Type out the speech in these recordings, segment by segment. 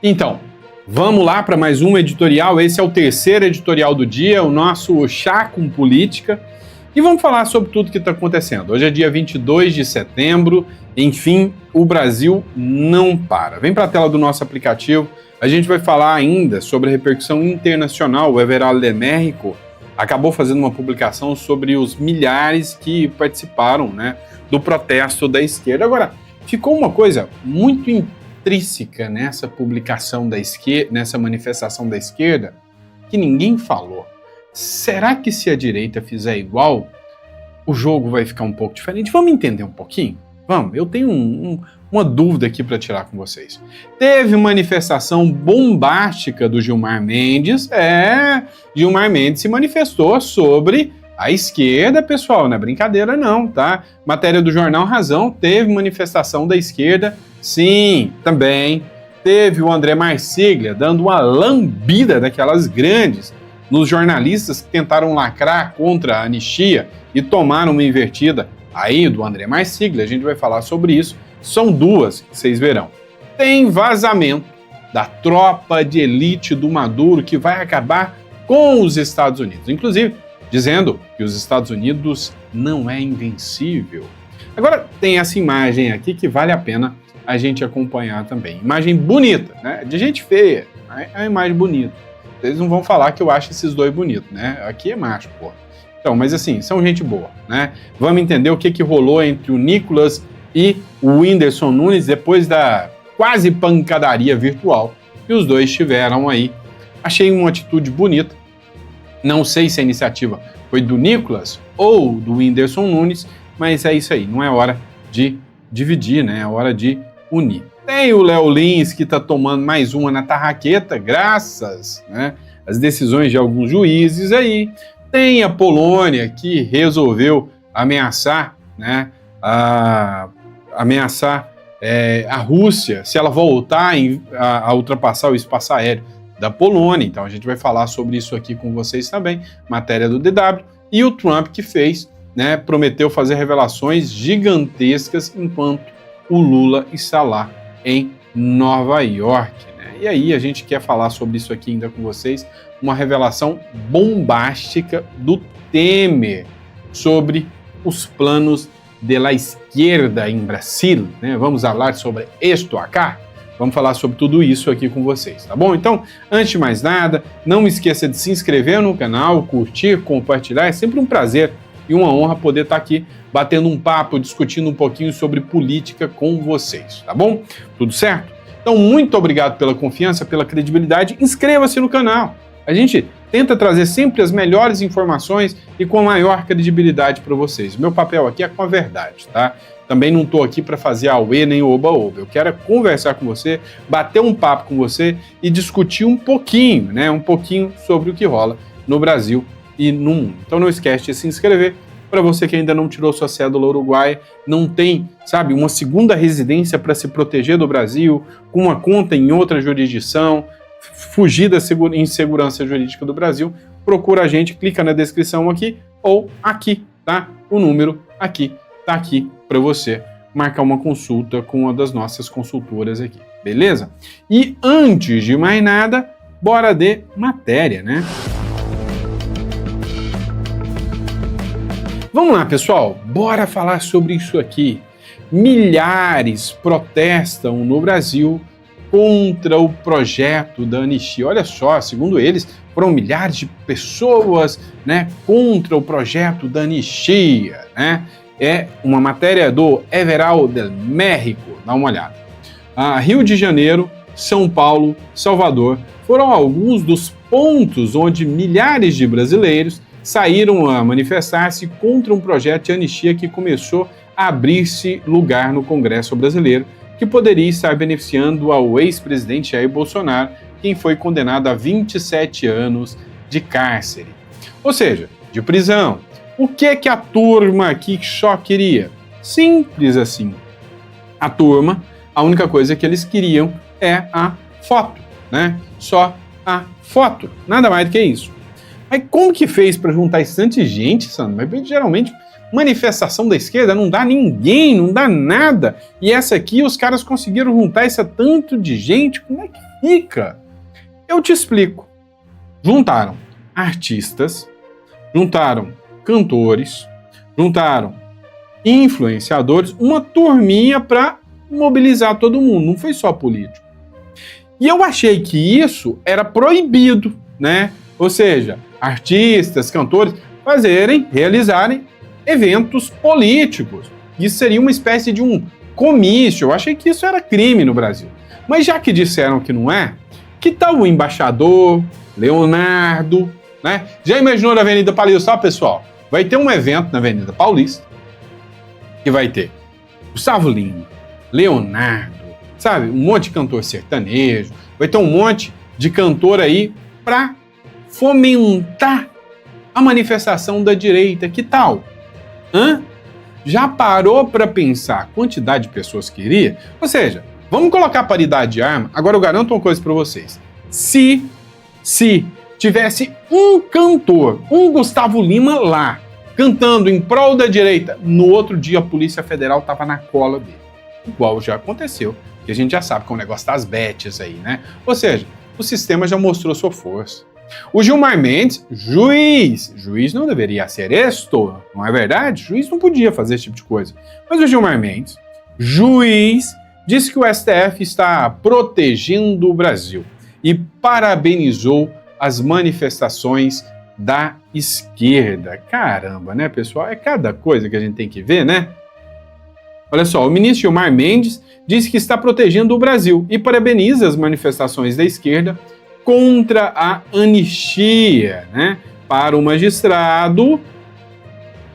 Então, vamos lá para mais um editorial. Esse é o terceiro editorial do dia, o nosso Chá com Política. E vamos falar sobre tudo que está acontecendo. Hoje é dia 22 de setembro, enfim, o Brasil não para. Vem para a tela do nosso aplicativo, a gente vai falar ainda sobre a repercussão internacional. O Everaldo Demérico acabou fazendo uma publicação sobre os milhares que participaram, né, do protesto da esquerda. Agora, ficou uma coisa muito intrínseca nessa publicação da esquerda, nessa manifestação da esquerda, que ninguém falou. Será que se a direita fizer igual, o jogo vai ficar um pouco diferente? Vamos entender um pouquinho? Vamos, eu tenho uma dúvida aqui para tirar com vocês. Teve manifestação bombástica do Gilmar Mendes. Gilmar Mendes se manifestou sobre a esquerda, pessoal, não é brincadeira não, tá? Matéria do jornal Razão, teve manifestação da esquerda, sim, também. Teve o André Marsiglia dando uma lambida daquelas grandes nos jornalistas que tentaram lacrar contra a anistia e tomaram uma invertida aí do André Marsiglia. A gente vai falar sobre isso. São duas que vocês verão. Tem vazamento da tropa de elite do Maduro que vai acabar com os Estados Unidos, inclusive dizendo que os Estados Unidos não é invencível. Agora, tem essa imagem aqui que vale a pena a gente acompanhar também. Imagem bonita, né? De gente feia, é uma imagem bonita. Eles não vão falar que eu acho esses dois bonitos, né? Aqui é macho, pô. Então, mas assim, são gente boa, né? Vamos entender o que rolou entre o Nicolas e o Whindersson Nunes depois da quase pancadaria virtual que os dois tiveram aí. Achei uma atitude bonita. Não sei se a iniciativa foi do Nicolas ou do Whindersson Nunes, mas é isso aí. Não é hora de dividir, né? É hora de unir. Tem o Léo Lins que está tomando mais uma na tarraqueta, graças, né, às decisões de alguns juízes aí. Tem a Polônia que resolveu ameaçar, né, a Rússia se ela voltar a ultrapassar o espaço aéreo da Polônia. Então a gente vai falar sobre isso aqui com vocês também, matéria do DW. E o Trump que fez, né, prometeu fazer revelações gigantescas enquanto o Lula está lá em Nova York, né? E aí a gente quer falar sobre isso aqui ainda com vocês, uma revelação bombástica do Temer sobre os planos da esquerda em Brasil, né? Vamos falar sobre isto acá, vamos falar sobre tudo isso aqui com vocês, tá bom? Então, antes de mais nada, não esqueça de se inscrever no canal, curtir, compartilhar, é sempre um prazer e uma honra poder estar aqui batendo um papo, discutindo um pouquinho sobre política com vocês, tá bom? Tudo certo? Então, muito obrigado pela confiança, pela credibilidade. Inscreva-se no canal. A gente tenta trazer sempre as melhores informações e com a maior credibilidade para vocês. O meu papel aqui é com a verdade, tá? Também não estou aqui para fazer auê nem oba-oba. Eu quero conversar com você, bater um papo com você e discutir um pouquinho, né? Um pouquinho sobre o que rola no Brasil e no mundo. Então não esquece de se inscrever. Para você que ainda não tirou sua cédula uruguaia, não tem, sabe, uma segunda residência para se proteger do Brasil, com uma conta em outra jurisdição, fugir da insegurança jurídica do Brasil, procura a gente, clica na descrição aqui ou aqui, tá? O número aqui, tá aqui para você marcar uma consulta com uma das nossas consultoras aqui, beleza? E antes de mais nada, bora de matéria, né? Vamos lá, pessoal, bora falar sobre isso aqui. Milhares protestam no Brasil contra o projeto da anistia. Olha só, segundo eles, foram milhares de pessoas, né, contra o projeto da anistia, né? É uma matéria do Everaldo Demérico, dá uma olhada. Rio de Janeiro, São Paulo, Salvador foram alguns dos pontos onde milhares de brasileiros saíram a manifestar-se contra um projeto de anistia que começou a abrir-se lugar no Congresso brasileiro, que poderia estar beneficiando ao ex-presidente Jair Bolsonaro, quem foi condenado a 27 anos de cárcere. Ou seja, de prisão. O que a turma aqui só queria? Simples assim. A turma, a única coisa que eles queriam é a foto, né? Só a foto, nada mais do que isso. Mas como que fez para juntar esse tanto de gente, Sandro? Mas geralmente manifestação da esquerda não dá ninguém, não dá nada. E essa aqui, os caras conseguiram juntar esse tanto de gente, como é que fica? Eu te explico. Juntaram artistas, juntaram cantores, juntaram influenciadores, uma turminha para mobilizar todo mundo, não foi só político. E eu achei que isso era proibido, né? Ou seja, artistas, cantores realizarem eventos políticos. Isso seria uma espécie de um comício. Eu achei que isso era crime no Brasil. Mas já que disseram que não é, que tal o embaixador, Leonardo, né? Já imaginou na Avenida Paulista, pessoal? Vai ter um evento na Avenida Paulista que vai ter Gustavo Lima, Leonardo, sabe? Um monte de cantor sertanejo, vai ter um monte de cantor aí para fomentar a manifestação da direita. Que tal? Já parou para pensar a quantidade de pessoas que iria? Ou seja, vamos colocar paridade de arma. Agora eu garanto uma coisa para vocês. Se tivesse um cantor, um Gustavo Lima lá, cantando em prol da direita, no outro dia a Polícia Federal estava na cola dele. Igual já aconteceu, que a gente já sabe que é um negócio das betes aí, né? Ou seja, o sistema já mostrou sua força. O Gilmar Mendes, juiz não deveria ser isto, não é verdade? Juiz não podia fazer esse tipo de coisa. Mas o Gilmar Mendes, juiz, disse que o STF está protegendo o Brasil e parabenizou as manifestações da esquerda. Caramba, né, pessoal? É cada coisa que a gente tem que ver, né? Olha só, o ministro Gilmar Mendes disse que está protegendo o Brasil e parabeniza as manifestações da esquerda contra a anistia, né? Para o magistrado,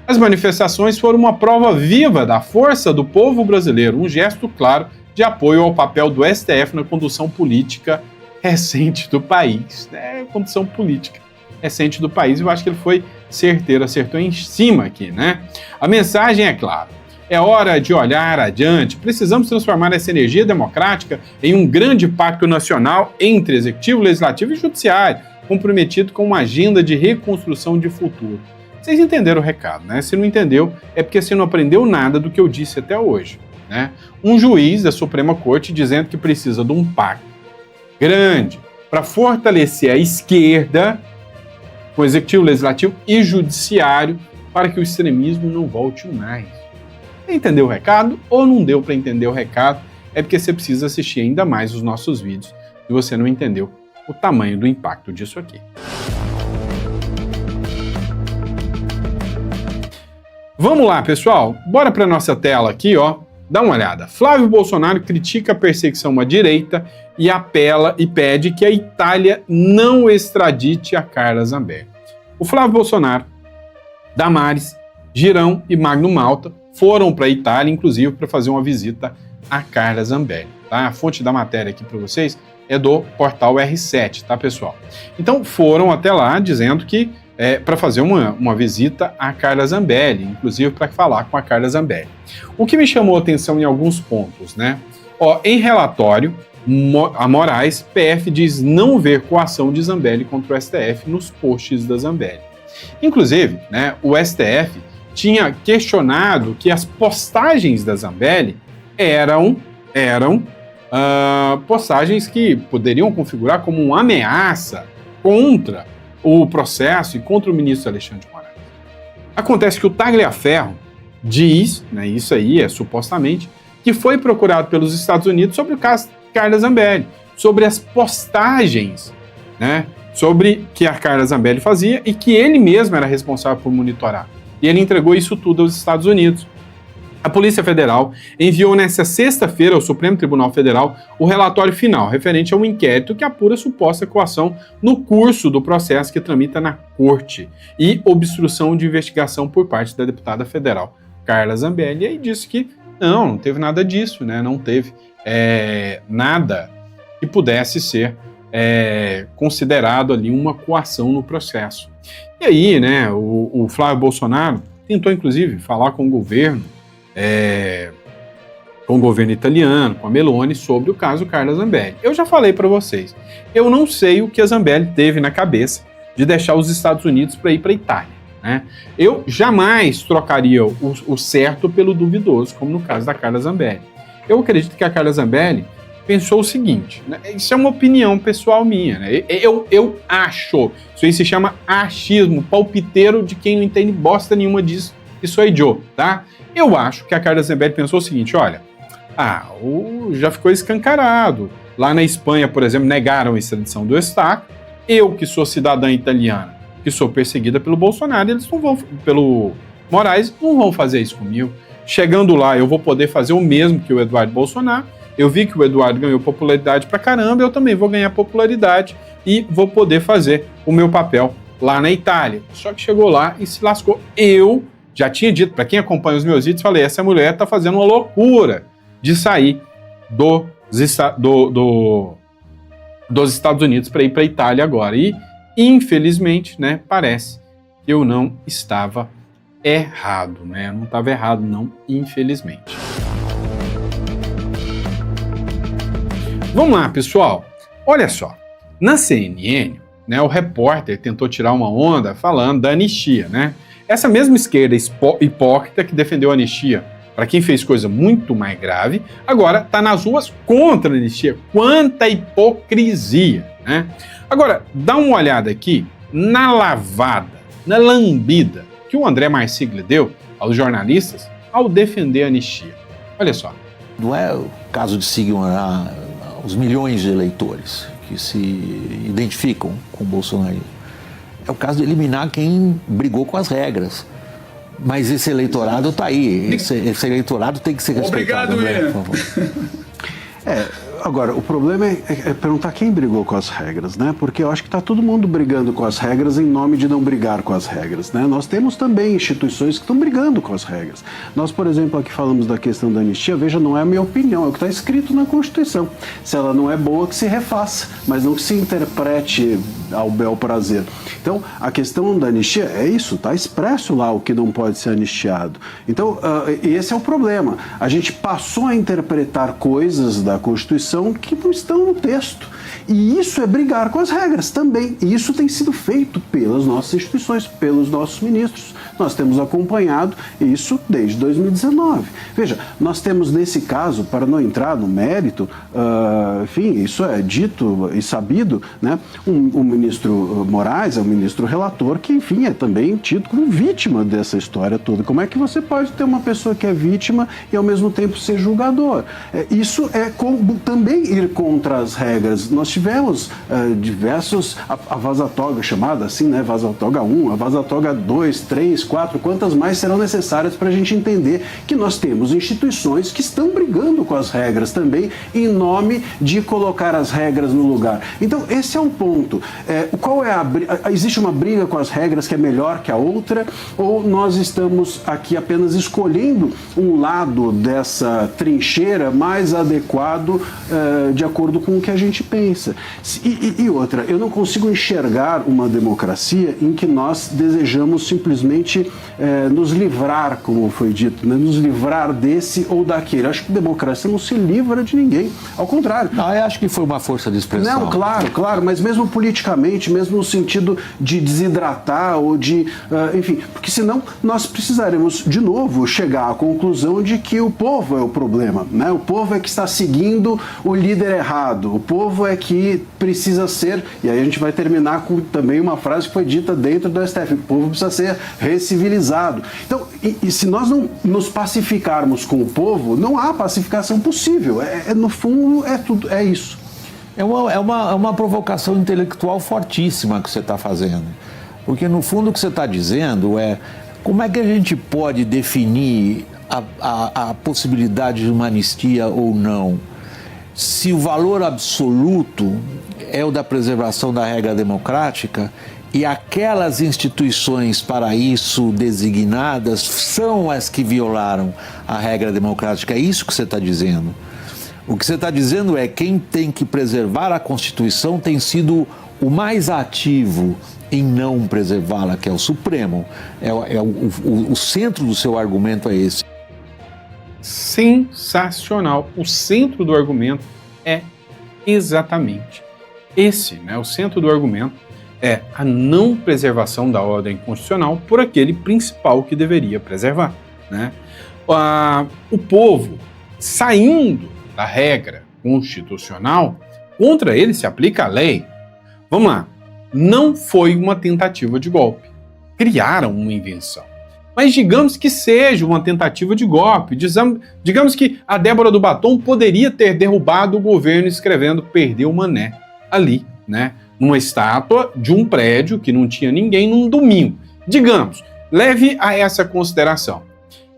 as manifestações foram uma prova viva da força do povo brasileiro, um gesto claro de apoio ao papel do STF na condução política recente do país. Condução política recente do país, eu acho que ele foi certeiro, acertou em cima aqui, né? A mensagem é clara. É hora de olhar adiante. Precisamos transformar essa energia democrática em um grande pacto nacional entre executivo, legislativo e judiciário, comprometido com uma agenda de reconstrução de futuro. Vocês entenderam o recado, né? Se não entendeu, é porque você não aprendeu nada do que eu disse até hoje, né? Um juiz da Suprema Corte dizendo que precisa de um pacto grande para fortalecer a esquerda, com o executivo, legislativo e judiciário, para que o extremismo não volte mais. Entendeu o recado ou não deu para entender o recado? É porque você precisa assistir ainda mais os nossos vídeos se você não entendeu o tamanho do impacto disso aqui. Vamos lá, pessoal. Bora para nossa tela aqui, ó. Dá uma olhada. Flávio Bolsonaro critica a perseguição à direita e apela e pede que a Itália não extradite a Carla Zambelli. O Flávio Bolsonaro, Damares, Girão e Magno Malta foram para a Itália, inclusive, para fazer uma visita a Carla Zambelli. Tá? A fonte da matéria aqui para vocês é do portal R7, tá, pessoal? Então, foram até lá dizendo que para fazer uma visita a Carla Zambelli, inclusive para falar com a Carla Zambelli. O que me chamou a atenção em alguns pontos, né? Em relatório, a Moraes, PF diz não ver coação de Zambelli contra o STF nos posts da Zambelli. Inclusive, né, o STF tinha questionado que as postagens da Zambelli eram postagens que poderiam configurar como uma ameaça contra o processo e contra o ministro Alexandre de Moraes. Acontece que o Tagliaferro diz, né, isso aí é supostamente, que foi procurado pelos Estados Unidos sobre o caso Carla Zambelli, sobre as postagens, né, sobre que a Carla Zambelli fazia e que ele mesmo era responsável por monitorar. E ele entregou isso tudo aos Estados Unidos. A Polícia Federal enviou nesta sexta-feira ao Supremo Tribunal Federal o relatório final, referente a um inquérito que apura suposta coação no curso do processo que tramita na Corte e obstrução de investigação por parte da deputada federal Carla Zambelli. E aí disse que não teve nada disso, né? Não teve nada que pudesse ser considerado ali uma coação no processo. E aí, né, o Flávio Bolsonaro tentou, inclusive, falar com o governo italiano, com a Meloni, sobre o caso Carla Zambelli. Eu já falei para vocês, eu não sei o que a Zambelli teve na cabeça de deixar os Estados Unidos para ir para a Itália. né? Eu jamais trocaria o certo pelo duvidoso, como no caso da Carla Zambelli. Eu acredito que a Carla Zambelli pensou o seguinte, né? Isso é uma opinião pessoal minha, né? Eu acho, isso aí se chama achismo, palpiteiro de quem não entende bosta nenhuma disso, que sou eu, tá? Eu acho que a Carla Zambelli pensou o seguinte, olha, já ficou escancarado. Lá na Espanha, por exemplo, negaram a extradição do Eustáquio. Eu, que sou cidadã italiana, que sou perseguida pelo Bolsonaro, eles não vão, pelo Moraes, não vão fazer isso comigo. Chegando lá, eu vou poder fazer o mesmo que o Eduardo Bolsonaro. Eu vi que o Eduardo ganhou popularidade pra caramba, eu também vou ganhar popularidade e vou poder fazer o meu papel lá na Itália. Só que chegou lá e se lascou. Eu já tinha dito, para quem acompanha os meus vídeos, falei, essa mulher tá fazendo uma loucura de sair dos Estados Unidos para ir para a Itália agora. E, infelizmente, né, parece que eu não estava errado, né? Eu não estava errado, não, infelizmente. Vamos lá, pessoal. Olha só, na CNN, né, o repórter tentou tirar uma onda falando da anistia, né? Essa mesma esquerda hipócrita que defendeu a anistia para quem fez coisa muito mais grave, agora está nas ruas contra a anistia. Quanta hipocrisia, né? Agora, dá uma olhada aqui na lavada, na lambida que o André Marcílio deu aos jornalistas ao defender a anistia. Olha só. Não é o caso de seguir os milhões de eleitores que se identificam com o bolsonarismo. É o caso de eliminar quem brigou com as regras. Mas esse eleitorado está aí. Esse eleitorado tem que ser respeitado. Obrigado, por favor. Agora, o problema é perguntar quem brigou com as regras, né? Porque eu acho que está todo mundo brigando com as regras em nome de não brigar com as regras, né? Nós temos também instituições que estão brigando com as regras. Nós, por exemplo, aqui falamos da questão da anistia, veja, não é a minha opinião, é o que está escrito na Constituição. Se ela não é boa, que se refaça, mas não que se interprete ao bel prazer. Então, a questão da anistia é isso, está expresso lá o que não pode ser anistiado. Então, esse é o problema. A gente passou a interpretar coisas da Constituição que não estão no texto. E isso é brigar com as regras também. E isso tem sido feito pelas nossas instituições, pelos nossos ministros. Nós temos acompanhado isso desde 2019. Veja, nós temos nesse caso, para não entrar no mérito, enfim, isso é dito e sabido, né? O ministro Moraes é o ministro relator que, enfim, é também tido como vítima dessa história toda. Como é que você pode ter uma pessoa que é vítima e ao mesmo tempo ser julgador? Isso é também ir contra as regras. Nós tivemos diversos, a Vaza-Toga chamada assim, né? Vaza-Toga 1, a Vaza-Toga 2, 3, 4, quantas mais serão necessárias para a gente entender que nós temos instituições que estão brigando com as regras também em nome de colocar as regras no lugar. Então, esse é um ponto. Qual é existe uma briga com as regras que é melhor que a outra, ou nós estamos aqui apenas escolhendo um lado dessa trincheira mais adequado de acordo com o que a gente pensa? E outra, eu não consigo enxergar uma democracia em que nós desejamos simplesmente nos livrar, como foi dito, né? Nos livrar desse ou daquele. Acho que democracia não se livra de ninguém. Ao contrário. Não, eu acho que foi uma força de expressão. Não, claro, mas mesmo politicamente, mesmo no sentido de desidratar ou de, enfim, porque senão nós precisaremos de novo chegar à conclusão de que o povo é o problema, né? O povo é que está seguindo o líder errado, o povo é que precisa ser, e aí a gente vai terminar com também uma frase que foi dita dentro do STF, o povo precisa ser recivilizado. Então, e se nós não nos pacificarmos com o povo, não há pacificação possível. No fundo, é isso. É uma provocação intelectual fortíssima que você está fazendo. Porque, no fundo, o que você está dizendo é como é que a gente pode definir a possibilidade de uma anistia ou não, se o valor absoluto é o da preservação da regra democrática e aquelas instituições para isso designadas são as que violaram a regra democrática. É isso que você está dizendo. O que você está dizendo é que quem tem que preservar a Constituição tem sido o mais ativo em não preservá-la, que é o Supremo. O centro do seu argumento é esse. Sensacional. O centro do argumento é exatamente esse, né? O centro do argumento é a não preservação da ordem constitucional por aquele principal que deveria preservar, né? O povo, saindo da regra constitucional, contra ele se aplica a lei. Vamos lá, não foi uma tentativa de golpe. Criaram uma invenção. Mas digamos que seja uma tentativa de golpe. Digamos que a Débora do Batom poderia ter derrubado o governo escrevendo "Perdeu o Mané" ali, né? Numa estátua de um prédio que não tinha ninguém num domingo. Digamos, leve a essa consideração.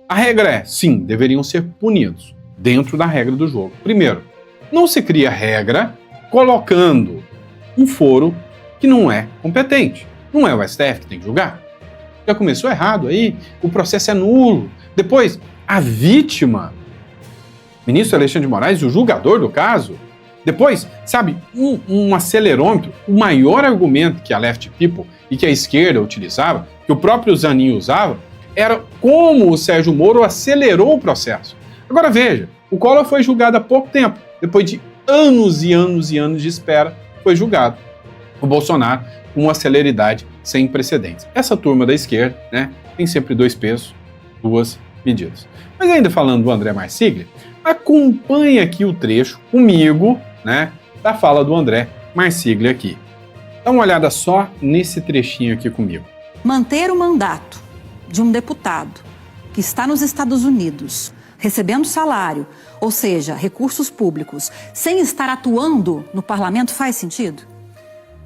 A regra é, sim, deveriam ser punidos dentro da regra do jogo. Primeiro, não se cria regra colocando um foro que não é competente. Não é o STF que tem que julgar. Já começou errado aí, o processo é nulo. Depois, a vítima, ministro Alexandre de Moraes, o julgador do caso. Depois, sabe, um acelerômetro, o maior argumento que a Left People e que a esquerda utilizava, que o próprio Zanin usava, era como o Sérgio Moro acelerou o processo. Agora veja, o Collor foi julgado há pouco tempo, depois de anos e anos e anos de espera, foi julgado. O Bolsonaro, com uma celeridade sem precedentes. Essa turma da esquerda, né, tem sempre dois pesos, duas medidas. Mas ainda falando do André Marsiglia, acompanhe aqui o trecho comigo, né, da fala do André Marsiglia aqui. Dá uma olhada só nesse trechinho aqui comigo. Manter o mandato de um deputado que está nos Estados Unidos, recebendo salário, ou seja, recursos públicos, sem estar atuando no parlamento, faz sentido?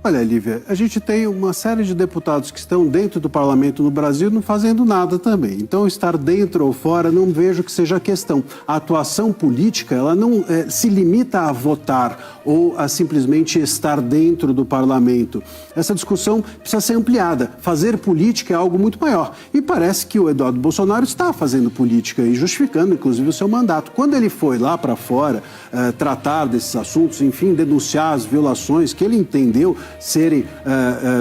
Olha, Lívia, a gente tem uma série de deputados que estão dentro do parlamento no Brasil não fazendo nada também. Então, estar dentro ou fora, não vejo que seja a questão. A atuação política, ela não se limita a votar ou a simplesmente estar dentro do parlamento. Essa discussão precisa ser ampliada. Fazer política é algo muito maior. E parece que o Eduardo Bolsonaro está fazendo política e justificando, inclusive, o seu mandato. Quando ele foi lá para fora tratar desses assuntos, enfim, denunciar as violações que ele entendeu serem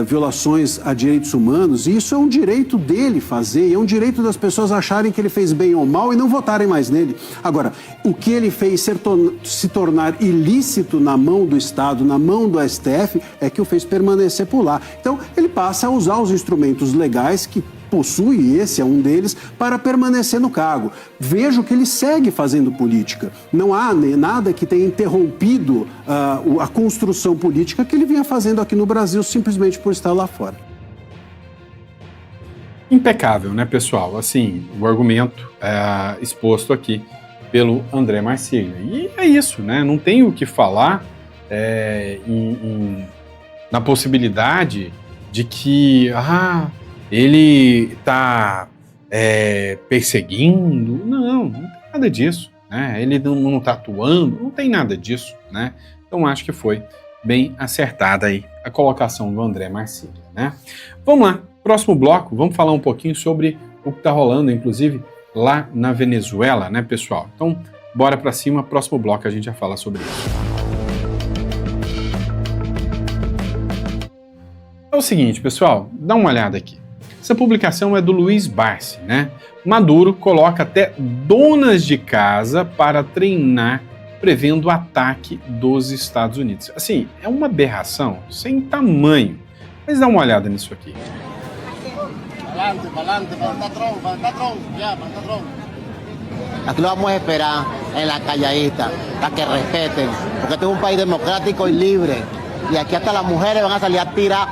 violações a direitos humanos, e isso é um direito dele fazer, e é um direito das pessoas acharem que ele fez bem ou mal e não votarem mais nele. Agora, o que ele fez se tornar ilícito na mão do Estado, na mão do STF, é que o fez permanecer por lá. Então, ele passa a usar os instrumentos legais que possui, esse é um deles, para permanecer no cargo. Vejo que ele segue fazendo política. Não há nada que tenha interrompido a construção política que ele vinha fazendo aqui no Brasil simplesmente por estar lá fora. Impecável, né, pessoal? Assim, o argumento exposto aqui pelo André Marsiglia. E é isso, né? Não tem o que falar na possibilidade de que ele está perseguindo. Não tem nada disso, né? Ele não está atuando, não tem nada disso, né? Então acho que foi bem acertada aí a colocação do André Marsiglia, né? Vamos lá, próximo bloco, vamos falar um pouquinho sobre o que está rolando, inclusive, lá na Venezuela, né, pessoal? Então, bora para cima, próximo bloco a gente já fala sobre isso. É o seguinte, pessoal, dá uma olhada aqui. Essa publicação é do Luiz Barsi, né? Maduro coloca até donas de casa para treinar, prevendo o ataque dos Estados Unidos. Assim, é uma aberração sem tamanho. Mas dá uma olhada nisso aqui. Aquí lo vamos a esperar en la calladita, para que respeten, porque este es un país democrático y libre. Y aquí hasta las mujeres van a salir a tirar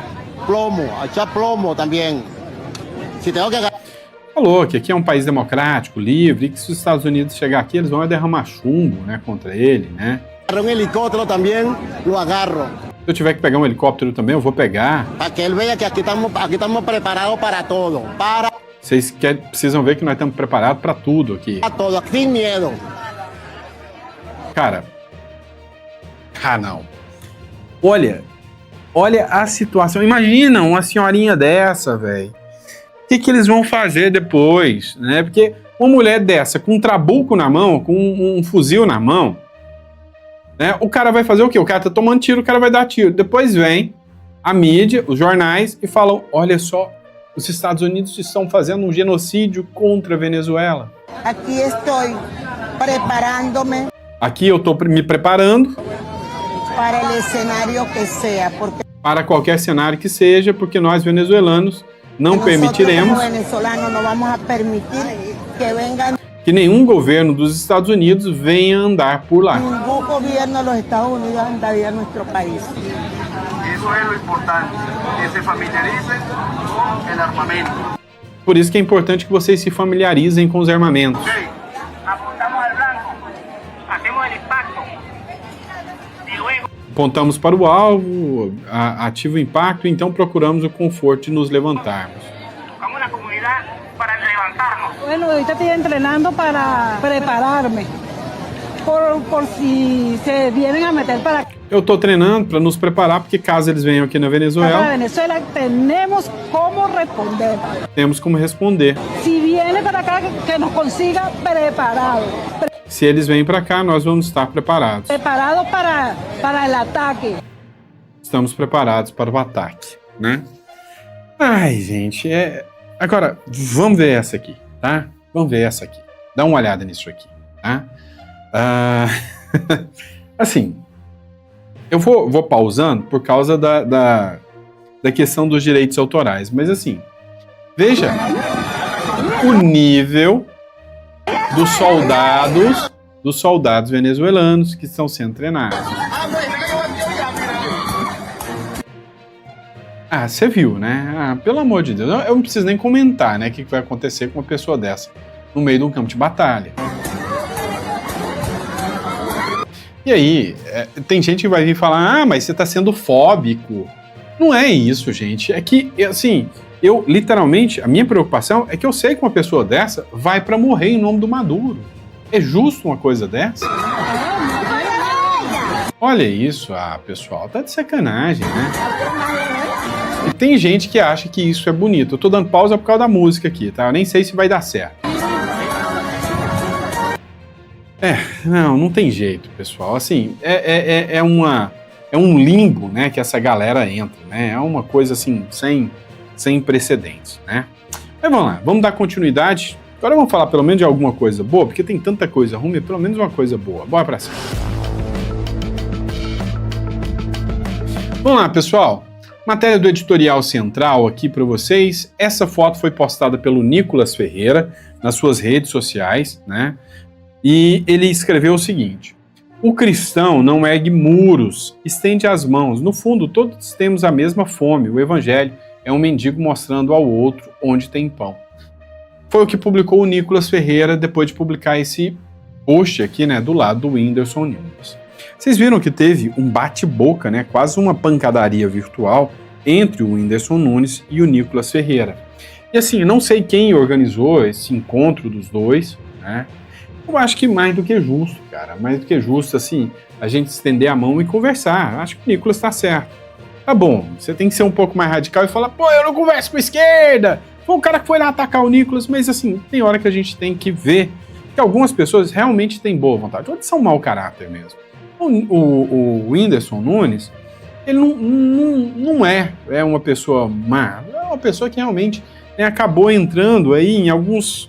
plomo, a echar plomo también. Falou que aqui é um país democrático, livre, e que se os Estados Unidos chegar aqui, eles vão derramar chumbo, né, contra ele, né? Um helicóptero também, lo agarro. Se eu tiver que pegar um helicóptero também, eu vou pegar. Para que ele veja que aqui estamos preparados para todo. Vocês precisam ver que nós estamos preparados para tudo aqui. Para todo, aqui sem medo. Cara, não. Olha a situação. Imagina uma senhorinha dessa, velho. O que eles vão fazer depois, né? Porque uma mulher dessa, com um trabuco na mão, com um fuzil na mão, né? O cara vai fazer o quê? O cara tá tomando tiro, o cara vai dar tiro. Depois vem a mídia, os jornais, e falam, olha só, os Estados Unidos estão fazendo um genocídio contra a Venezuela. Aqui estou preparando-me. Aqui eu estou me preparando para o cenário que seja, porque para qualquer cenário que seja, porque nós venezuelanos não permitiremos que nenhum governo dos Estados Unidos venha andar por lá. Ningún gobierno de los Estados Unidos andaría en nuestro país. Eso es lo importante, que se familiaricen con el armamento. Por isso que é importante que vocês se familiarizem com os armamentos. Okay. Apuntamos al blanco, hacemos el impacto y luego Apontamos para o alvo, ativa o impacto, então procuramos o conforto de nos levantarmos. buscamos la comunidad para levantarnos. Bueno, ahorita estoy entrenando para prepararme por si se vienen a meter para Eu estou treinando para nos preparar, porque caso eles venham aqui na Venezuela, Venezuela, tenemos cómo responder. temos como responder. Si viene para acá, que nos consiga preparados. Se eles vêm para cá, nós vamos estar preparados. Preparados para el ataque. Estamos preparados para o ataque, né? Ai, gente, Agora, vamos ver essa aqui, tá? Vamos ver essa aqui. Dá uma olhada nisso aqui, tá? Assim, eu vou pausando por causa da questão dos direitos autorais, mas assim, veja o nível dos soldados venezuelanos que estão sendo treinados. Você viu, né? Pelo amor de Deus, eu não preciso nem comentar, né, o que vai acontecer com uma pessoa dessa no meio de um campo de batalha. E aí, tem gente que vai vir falar, mas você está sendo fóbico. Não é isso, gente. É que, assim, eu, literalmente, a minha preocupação é que eu sei que uma pessoa dessa vai para morrer em nome do Maduro. É justo uma coisa dessa? Olha isso, pessoal, tá de sacanagem, né? E tem gente que acha que isso é bonito. Eu tô dando pausa por causa da música aqui, tá? Eu nem sei se vai dar certo. Não tem jeito, pessoal. Assim, é um limbo, né, que essa galera entra, né? É uma coisa, assim, sem precedentes, né? Mas vamos lá, vamos dar continuidade. Agora vamos falar pelo menos de alguma coisa boa, porque tem tanta coisa ruim, pelo menos uma coisa boa. Bora pra cima. Vamos lá, pessoal. Matéria do editorial central aqui para vocês. Essa foto foi postada pelo Nicolas Ferreira nas suas redes sociais, né? E ele escreveu o seguinte: o cristão não ergue muros, estende as mãos. No fundo, todos temos a mesma fome. O evangelho é um mendigo mostrando ao outro onde tem pão. Foi o que publicou o Nicolas Ferreira depois de publicar esse post aqui, né, do lado do Whindersson Nunes. Vocês viram que teve um bate-boca, né, quase uma pancadaria virtual entre o Whindersson Nunes e o Nicolas Ferreira. E assim, não sei quem organizou esse encontro dos dois, né? Eu acho que mais do que justo, cara. Mais do que justo, assim, a gente estender a mão e conversar. Eu acho que o Nicolas tá certo. Tá bom, você tem que ser um pouco mais radical e falar, pô, eu não converso com a esquerda. Foi o cara que foi lá atacar o Nicolas, mas assim, tem hora que a gente tem que ver que algumas pessoas realmente têm boa vontade. Outras são mau caráter mesmo. O Whindersson Nunes, ele não é uma pessoa má. É uma pessoa que realmente, né, acabou entrando aí em alguns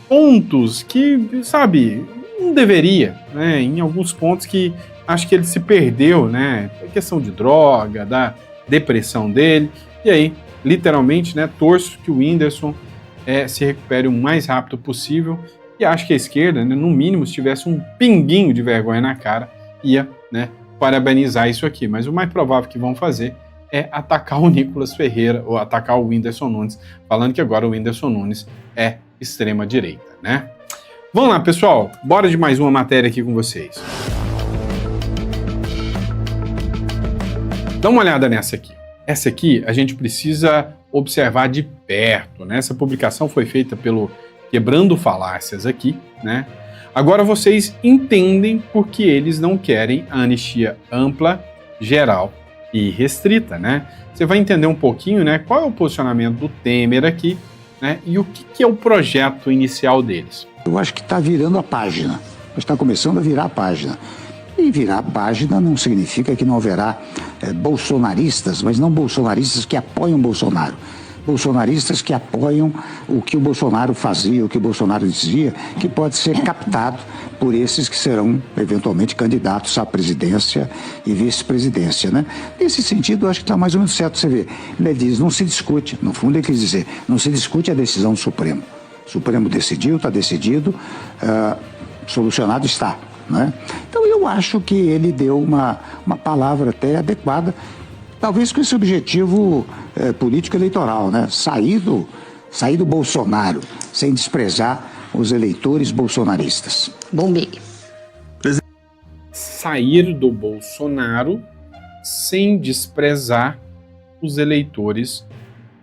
pontos que, sabe, não deveria, né? Em alguns pontos que acho que ele se perdeu, né? A questão de droga, da depressão dele. E aí, literalmente, né, torço que o Whindersson se recupere o mais rápido possível. E acho que a esquerda, né, no mínimo, se tivesse um pinguinho de vergonha na cara, ia, né, parabenizar isso aqui. Mas o mais provável que vão fazer é atacar o Nicolas Ferreira ou atacar o Whindersson Nunes, falando que agora o Whindersson Nunes é extrema-direita, né? Vamos lá, pessoal, bora de mais uma matéria aqui com vocês. Dá uma olhada nessa aqui. Essa aqui a gente precisa observar de perto, né? Essa publicação foi feita pelo Quebrando Falácias aqui, né? Agora vocês entendem por que eles não querem a anistia ampla, geral e restrita, né? Você vai entender um pouquinho, né, qual é o posicionamento do Temer aqui, né, e o que é o projeto inicial deles. Eu acho que está virando a página, está começando a virar a página. E virar a página não significa que não haverá bolsonaristas, mas não bolsonaristas que apoiam Bolsonaro. bolsonaristas que apoiam o que o Bolsonaro fazia, o que o Bolsonaro dizia, que pode ser captado por esses que serão eventualmente candidatos à presidência e vice-presidência, né? Nesse sentido, eu acho que está mais ou menos certo. Você vê, ele diz, não se discute, no fundo ele quis dizer, não se discute a decisão do Supremo. O Supremo decidiu, está decidido, solucionado está, né? Então eu acho que ele deu uma palavra até adequada, talvez com esse objetivo político-eleitoral, né? Sair do Bolsonaro, sem desprezar os eleitores bolsonaristas. Bombei. Sair do Bolsonaro sem desprezar os eleitores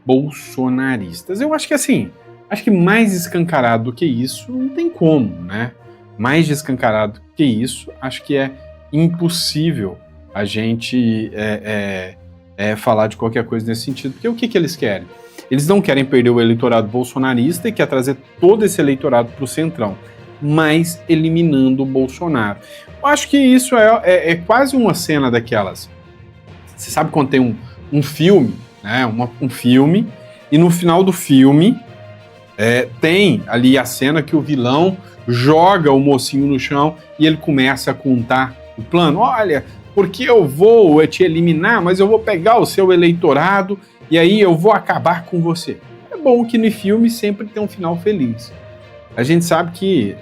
bolsonaristas. Eu acho que assim, acho que mais escancarado do que isso não tem como, né? Mais escancarado que isso, acho que é impossível a gente falar de qualquer coisa nesse sentido. Porque o que eles querem? Eles não querem perder o eleitorado bolsonarista e quer trazer todo esse eleitorado para o centrão, mas eliminando o Bolsonaro. Eu acho que isso é quase uma cena daquelas. Você sabe quando tem um filme, né? Um filme, e no final do filme tem ali a cena que o vilão joga o mocinho no chão e ele começa a contar o plano. Olha, porque eu vou te eliminar, mas eu vou pegar o seu eleitorado e aí eu vou acabar com você. É bom que no filme sempre tem um final feliz. A gente sabe que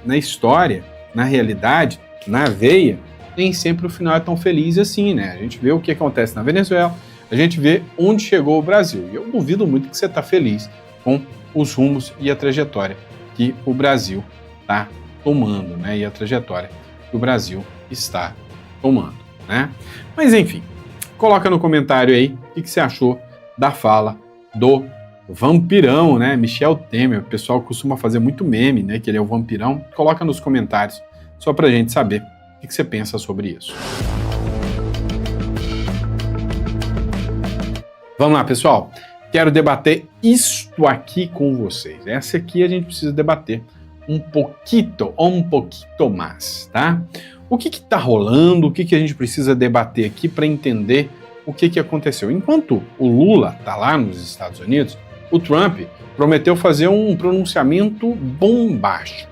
na história, na realidade, na veia, nem sempre o final é tão feliz assim, né? A gente vê o que acontece na Venezuela, a gente vê onde chegou o Brasil. E eu duvido muito que você está feliz com os rumos e a trajetória que o Brasil está tomando, né? E a trajetória que o Brasil está tomando, né? Mas enfim, coloca no comentário aí o que você achou da fala do vampirão, né? Michel Temer. O pessoal costuma fazer muito meme, né? Que ele é o vampirão. Coloca nos comentários, só pra gente saber o que você pensa sobre isso. Vamos lá, pessoal. Quero debater isto aqui com vocês. Essa aqui a gente precisa debater um pouquinho mais, tá? O que está rolando, o que a gente precisa debater aqui para entender o que aconteceu. Enquanto o Lula está lá nos Estados Unidos, o Trump prometeu fazer um pronunciamento bombástico.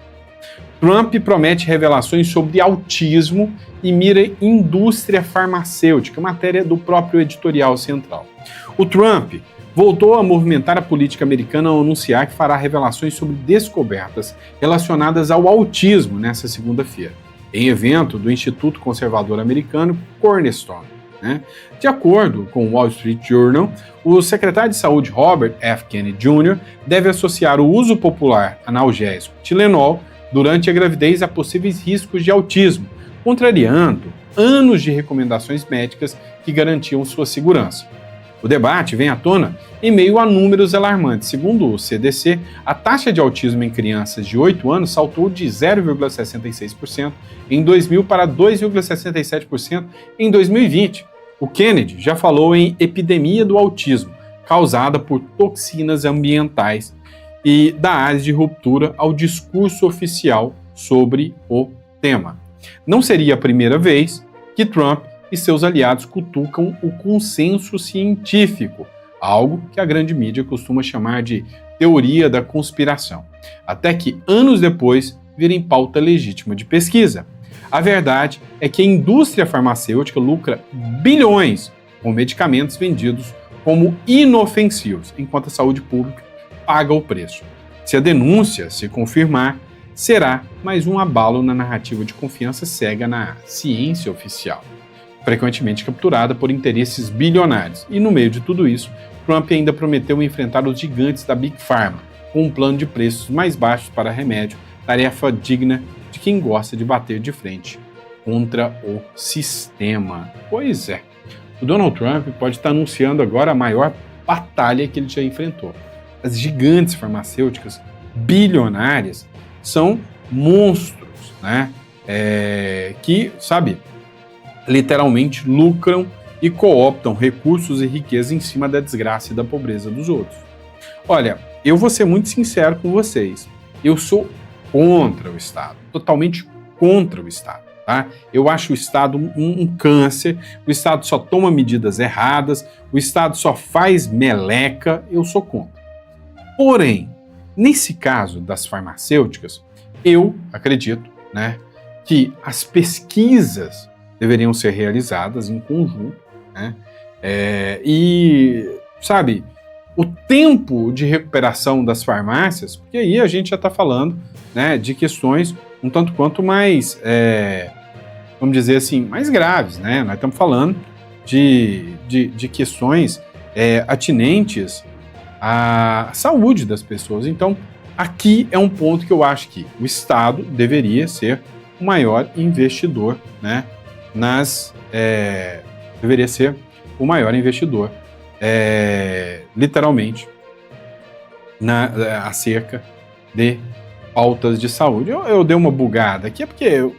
Trump promete revelações sobre autismo e mira indústria farmacêutica, matéria do próprio editorial central. O Trump voltou a movimentar a política americana ao anunciar que fará revelações sobre descobertas relacionadas ao autismo nesta segunda-feira, em evento do Instituto Conservador Americano Cornerstone, né? De acordo com o Wall Street Journal, o secretário de Saúde Robert F. Kennedy Jr. deve associar o uso popular analgésico Tylenol durante a gravidez a possíveis riscos de autismo, contrariando anos de recomendações médicas que garantiam sua segurança. O debate vem à tona em meio a números alarmantes. Segundo o CDC, a taxa de autismo em crianças de 8 anos saltou de 0,66% em 2000 para 2,67% em 2020. O Kennedy já falou em epidemia do autismo, causada por toxinas ambientais, e da área de ruptura ao discurso oficial sobre o tema. Não seria a primeira vez que Trump e seus aliados cutucam o consenso científico, algo que a grande mídia costuma chamar de teoria da conspiração, até que, anos depois, vira em pauta legítima de pesquisa. A verdade é que a indústria farmacêutica lucra bilhões com medicamentos vendidos como inofensivos, enquanto a saúde pública paga o preço. Se a denúncia se confirmar, será mais um abalo na narrativa de confiança cega na ciência oficial, frequentemente capturada por interesses bilionários. E no meio de tudo isso, Trump ainda prometeu enfrentar os gigantes da Big Pharma, com um plano de preços mais baixos para remédio, tarefa digna de quem gosta de bater de frente contra o sistema. Pois é, o Donald Trump pode estar anunciando agora a maior batalha que ele já enfrentou. As gigantes farmacêuticas bilionárias são monstros, né? Que, sabe, literalmente lucram e cooptam recursos e riqueza em cima da desgraça e da pobreza dos outros. Olha, eu vou ser muito sincero com vocês. Eu sou contra o Estado, totalmente contra o Estado. Tá? Eu acho o Estado um câncer, o Estado só toma medidas erradas, o Estado só faz meleca, eu sou contra. Porém, nesse caso das farmacêuticas, eu acredito, né, que as pesquisas deveriam ser realizadas em conjunto, né, sabe, o tempo de recuperação das farmácias, porque aí a gente já está falando, né, de questões um tanto quanto mais, vamos dizer assim, mais graves, né? Nós estamos falando de questões atinentes à saúde das pessoas. Então, aqui é um ponto que eu acho que o Estado deveria ser o maior investidor, né? Deveria ser o maior investidor, literalmente, acerca de pautas de saúde. Eu dei uma bugada aqui, é porque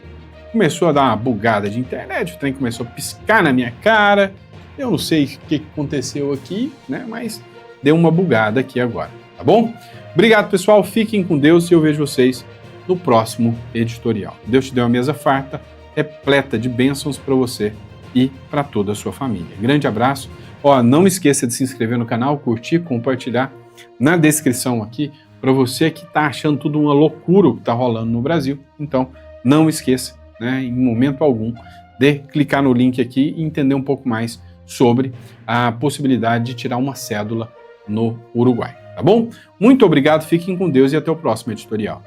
começou a dar uma bugada de internet, o trem começou a piscar na minha cara, eu não sei o que aconteceu aqui, né, mas deu uma bugada aqui agora, tá bom? Obrigado, pessoal, fiquem com Deus e eu vejo vocês no próximo editorial. Deus te dê uma mesa farta, repleta de bênçãos para você e para toda a sua família. Grande abraço. Não esqueça de se inscrever no canal, curtir, compartilhar. Na descrição aqui, para você que está achando tudo uma loucura o que está rolando no Brasil. Então, não esqueça, né, em momento algum, de clicar no link aqui e entender um pouco mais sobre a possibilidade de tirar uma cédula no Uruguai. Tá bom? Muito obrigado, fiquem com Deus e até o próximo editorial.